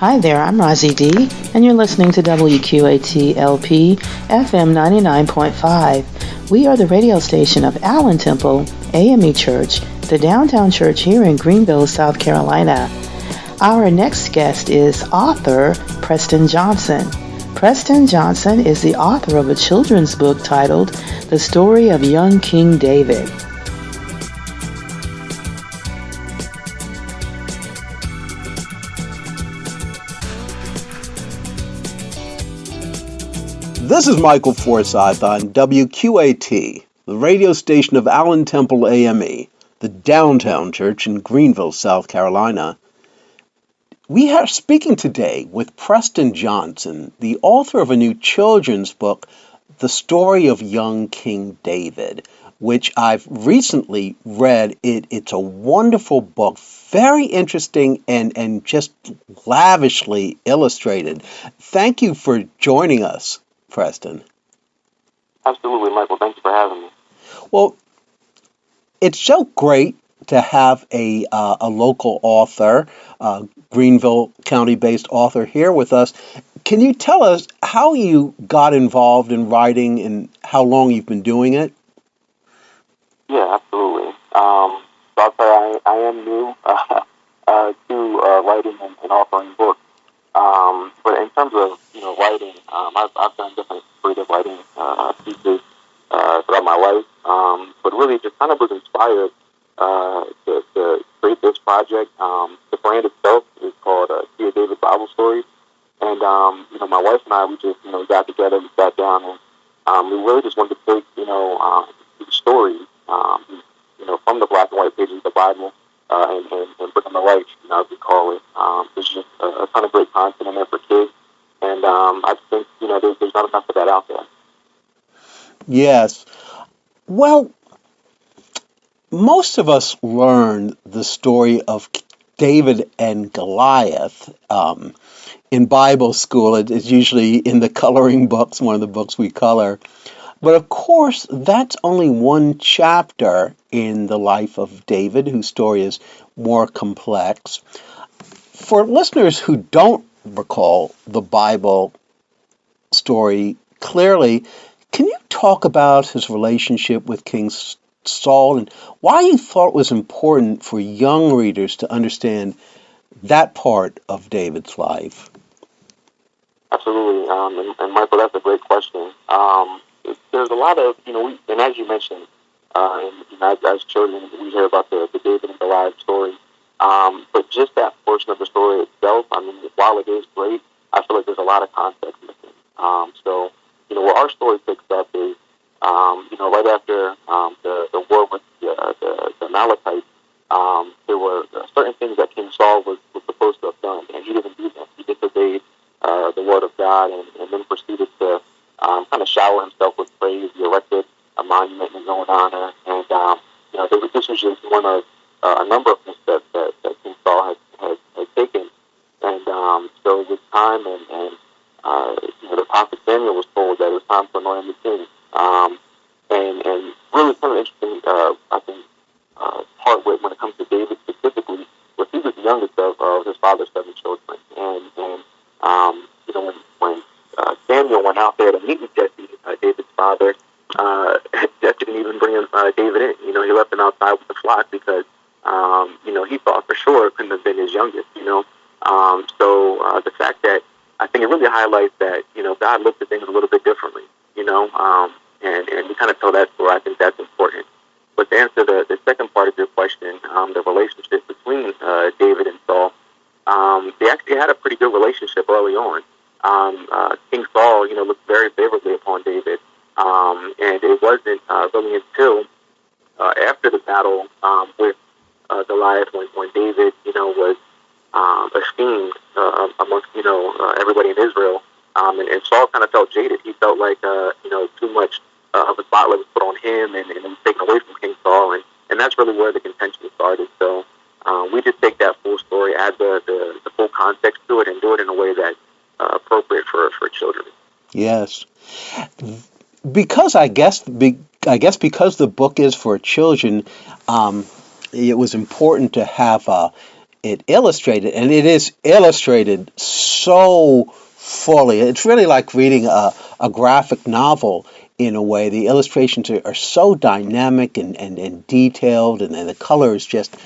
Hi there, I'm Rosie D, and you're listening to WQAT-LP FM 99.5. We are the radio station of Allen Temple A.M.E. Church, the downtown church here in Greenville, South Carolina. Our next guest is author Preston Johnson. Preston Johnson is the author of a children's book titled The Story of Young King David. This is Michael Forsyth on WQAT, the radio station of Allen Temple A.M.E., the downtown church in Greenville, South Carolina. We are speaking today with Preston Johnson, the author of a new children's book, The Story of Young King David, which I've recently read. It's a wonderful book, very interesting and just lavishly illustrated. Thank you for joining us, Preston. Absolutely, Michael. Thank you for having me. Well, it's so great to have a local author, Greenville County-based author here with us. Can you tell us how you got involved in writing and how long you've been doing it? Yeah, absolutely. So I'll say I am new to writing and authoring books. But in terms of writing, I've done different creative writing pieces throughout my life. But really, just kind of was inspired to create this project. The brand itself is called Dear David Bible Stories, and my wife and I, we just got together, we sat down, and we really just wanted to take these stories from the black and white pages of the Bible. And put them to life, as we call it. There's just a ton of great content in there for kids, and I just think, there's not enough of that out there. Yes. Well, most of us learn the story of David and Goliath in Bible school. It's usually in the coloring books, one of the books we color. But of course, that's only one chapter in the life of David, whose story is more complex. For listeners who don't recall the Bible story clearly, can you talk about his relationship with King Saul and why you thought it was important for young readers to understand that part of David's life? Absolutely. And Michael, that's a great question. There's a lot of, and as you mentioned, as children, we hear about the David and Goliath story. But just that portion of the story itself, while it is great, I feel like there's a lot of context missing. So, where our story picks up is, right after the war with the Amalekites, there were certain things that King Saul was supposed to have done, and he didn't do them. He disobeyed the word of God and then proceeded to kind of shower himself with praise. He erected a monument in his own honor, and this was just one of a number of things that King Saul had taken. And so with time, and the prophet Samuel was told that it was time to anoint him the king. And really kind of interesting, I think, part when it comes to David specifically, was he was the youngest of his father's 7 children, and when Samuel went out there to meet with Jesse, David's father, Jesse didn't even bring David in. He left him outside with the flock because, he thought for sure it couldn't have been his youngest, So the fact that I think it really highlights that, God looked at things a little bit differently, and we kind of tell that story. I think that's important. But to answer the second part of your question, the relationship between David and Saul, they actually had a pretty good relationship early on. King Saul, looked very favorably upon David, and it wasn't really until after the battle with Goliath when David, was esteemed amongst everybody in Israel, and Saul kind of felt jaded. He felt like too much of a spotlight was put on him, and it was taken away from King Saul, and that's really where the contention started. So we just take that full story, add the full context to it, and do it in a way that's appropriate for children. Yes, because I guess because the book is for children, it was important to have it illustrated, and it is illustrated so fully. It's really like reading a graphic novel in a way. The illustrations are so dynamic and detailed, and the colors just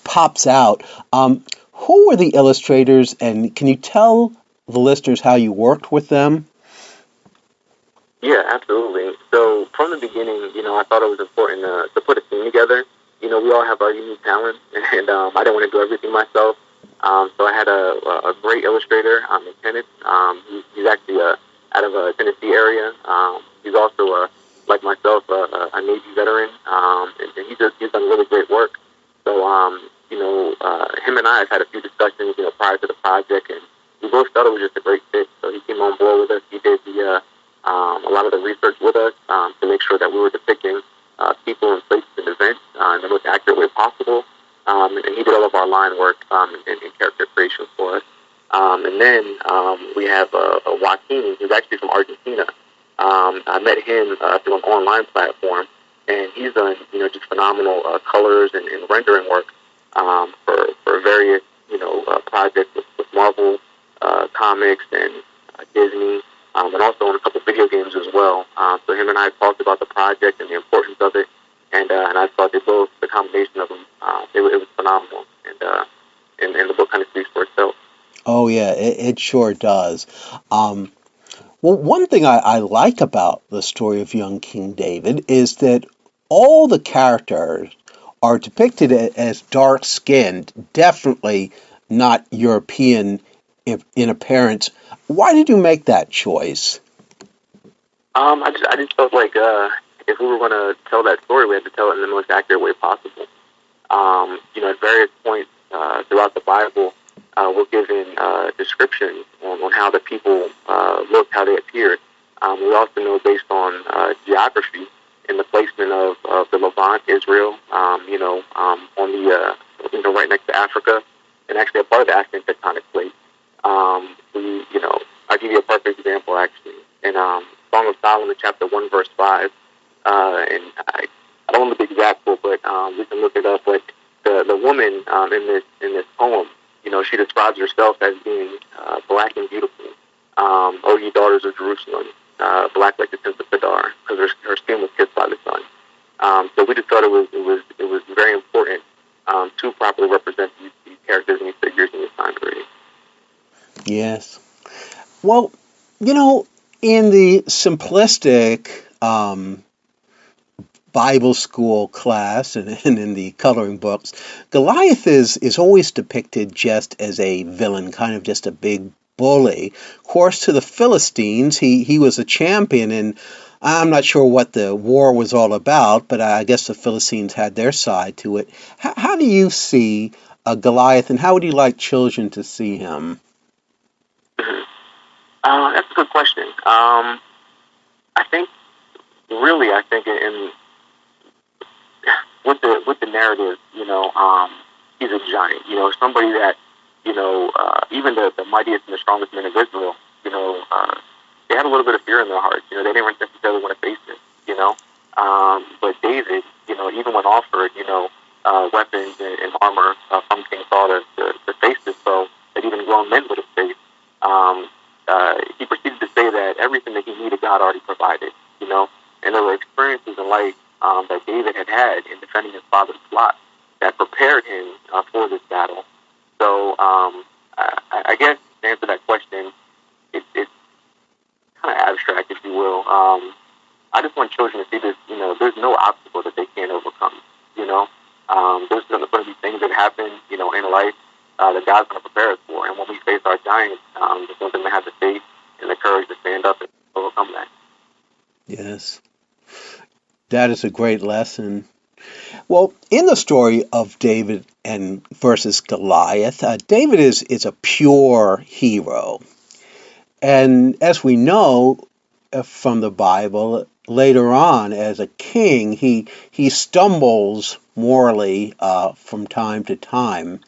pops out. Who were the illustrators, and can you tell the listeners how you worked with them? Yeah, absolutely. So from the beginning, I thought it was important to put a team together. We all have our unique talents, and I didn't want to do everything myself. So I had a great illustrator in Kenneth. He's actually out of a Tennessee area. He's also, like myself, a Navy veteran, and he's done really great work. So, him and I have had a few discussions, prior to the project, and we both thought it was just a great fit. So he came on board with us. He did a lot of the research with us to make sure that we were depicting people and places and events in the most accurate way possible. And he did all of our line work and character creation for us. And then we have Joaquin, who's actually from Argentina. I met him through an online platform, and he's done just phenomenal colors and rendering work for various projects with Marvel comics and Disney. And also on a couple video games as well. So him and I talked about the project and the importance of it, and I thought the combination of them, it was phenomenal, and the book kind of speaks for itself. Oh yeah, it sure does. Well, one thing I like about the story of young King David is that all the characters are depicted as dark-skinned, definitely not European in appearance. Why did you make that choice? I just felt like if we were going to tell that story, we had to tell it in the most accurate way possible. At various points throughout the Bible, we're given descriptions on how the people looked, how they appeared. We also know based on geography and the placement of the Levant, Israel, on the right next to Africa, and actually a part of the African tectonic plate. I'll give you a perfect example actually. In Song of Solomon, chapter 1, verse 5, and I don't know the exact quote, but we can look it up. But the woman in this poem, she describes herself as being black and beautiful. O ye daughters of Jerusalem, black like the tents of Kedar, because her skin was kissed by the sun. So we just thought it was very important to properly represent these characters and these figures in this time period. Yes. Well, in the simplistic Bible school class and in the coloring books, Goliath is always depicted just as a villain, kind of just a big bully. Of course, to the Philistines, he was a champion, and I'm not sure what the war was all about, but I guess the Philistines had their side to it. How do you see Goliath, and how would you like children to see him? That's a good question. I think in with the narrative, he's a giant. Somebody that even the mightiest and the strongest men of Israel, they had a little bit of fear in their hearts. They didn't necessarily want to face it. But David, even when offered, weapons and armor from King Saul to face this foe that even grown men would have faced. He proceeded to say that everything that he needed, God already provided, and there were experiences in life that David had in defending his father's flock that prepared him for this battle. So I guess to answer that question, it's kind of abstract, if you will. I just want children to see this, there's no obstacle that they can't overcome, There's going to be things that happen, in life that God's going to prepare us for. And when we face our giants, it's something to have the faith and the courage to stand up and overcome that. Yes. That is a great lesson. Well, in the story of David and versus Goliath, David is a pure hero. And as we know from the Bible, later on as a king, he stumbles morally from time to time.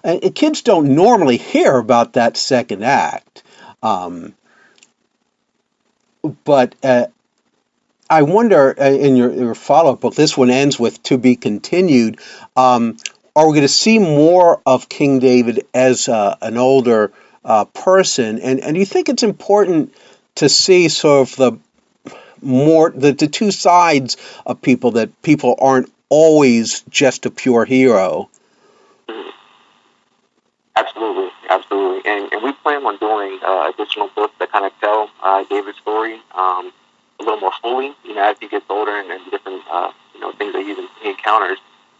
And kids don't normally hear about that second act. But I wonder, in your follow-up book, this one ends with "to be continued." are we going to see more of King David as an older person? And do you think it's important to see sort of the two sides of people, that people aren't always just a pure hero? Absolutely, absolutely. And we plan on doing additional books that kind of tell David's story a little more fully, as he gets older and different, things that he encounters.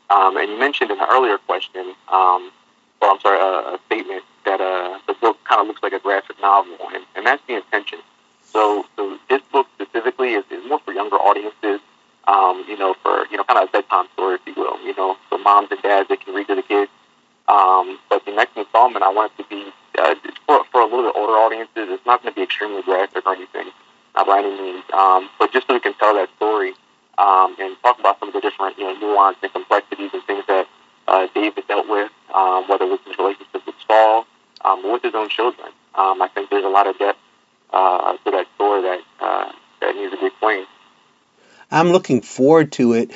And you mentioned in an earlier question, a statement that the book kind of looks like a graphic novel, and that's the intention. So this book specifically is more for younger audiences, for, kind of a bedtime story, if you will, so moms and dads, they can read to the kids. But the next installment, I want it to be for a little bit older audiences. It's not going to be extremely graphic or anything, not by any means, but just so we can tell that story and talk about some of the different nuance and complexities and things that David dealt with, whether it was his relationship with Saul or with his own children. I think there's a lot of depth to that story that needs to be explained. I'm looking forward to it.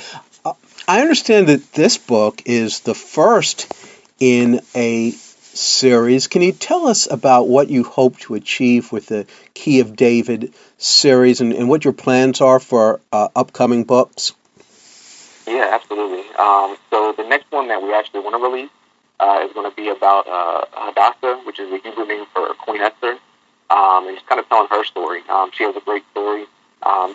I understand that this book is the first in a series. Can you tell us about what you hope to achieve with the Key of David series and what your plans are for upcoming books? Yeah, absolutely. So the next one that we actually want to release is going to be about Hadassah, which is the Hebrew name for Queen Esther, and just kind of telling her story. She has a great story.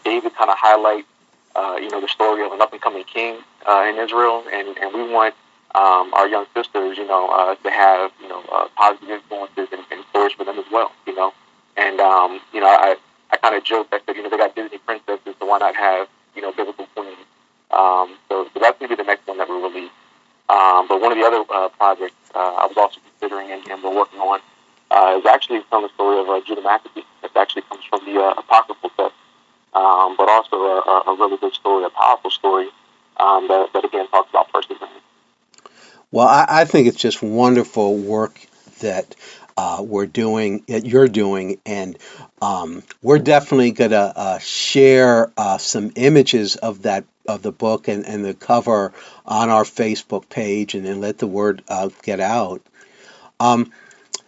David kind of highlights, the story of an up-and-coming king in Israel, and we want our young sisters, to have, positive influences and stories for them as well, And, I kind of joked, I said, they got Disney princesses, so why not have, biblical queens? So that's going to be the next one that we release. But one of the other projects I was also considering and we're working on is actually telling the story of Judah Maccabee. It actually comes from the Apocryphal text, but also a really good story, a powerful story that again talks about perseverance. Well, I think it's just wonderful work that we're doing, that you're doing, and we're definitely going to share some images of the book and the cover on our Facebook page, and then let the word get out.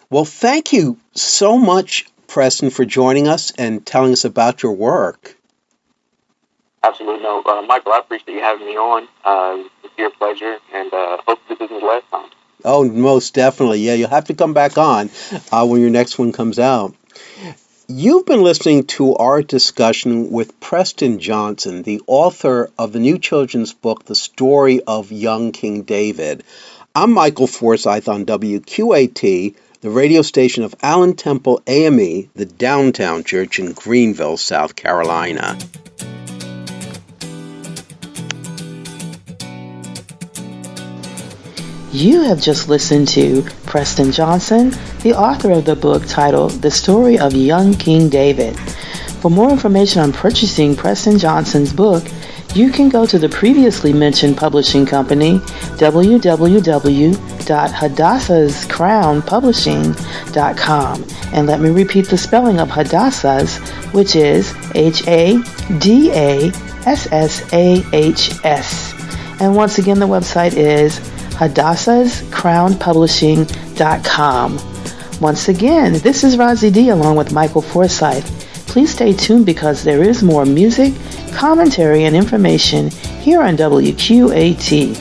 Well, thank you so much, Preston, for joining us and telling us about your work. Absolutely. No, Michael, I appreciate you having me on. It's your pleasure, and hope this isn't the last time. Oh, most definitely. Yeah, you'll have to come back on when your next one comes out. You've been listening to our discussion with Preston Johnson, the author of the new children's book, The Story of Young King David. I'm Michael Forsyth on WQAT, the radio station of Allen Temple A.M.E., the downtown church in Greenville, South Carolina. You have just listened to Preston Johnson, the author of the book titled The Story of Young King David. For more information on purchasing Preston Johnson's book, you can go to the previously mentioned publishing company, www.hadassahscrownpublishing.com. And let me repeat the spelling of Hadassah's, which is Hadassahs. And once again, the website is hadassahscrownpublishing.com. Once again, this is Rosie D along with Michael Forsyth. Please stay tuned because there is more music, commentary, and information here on WQAT.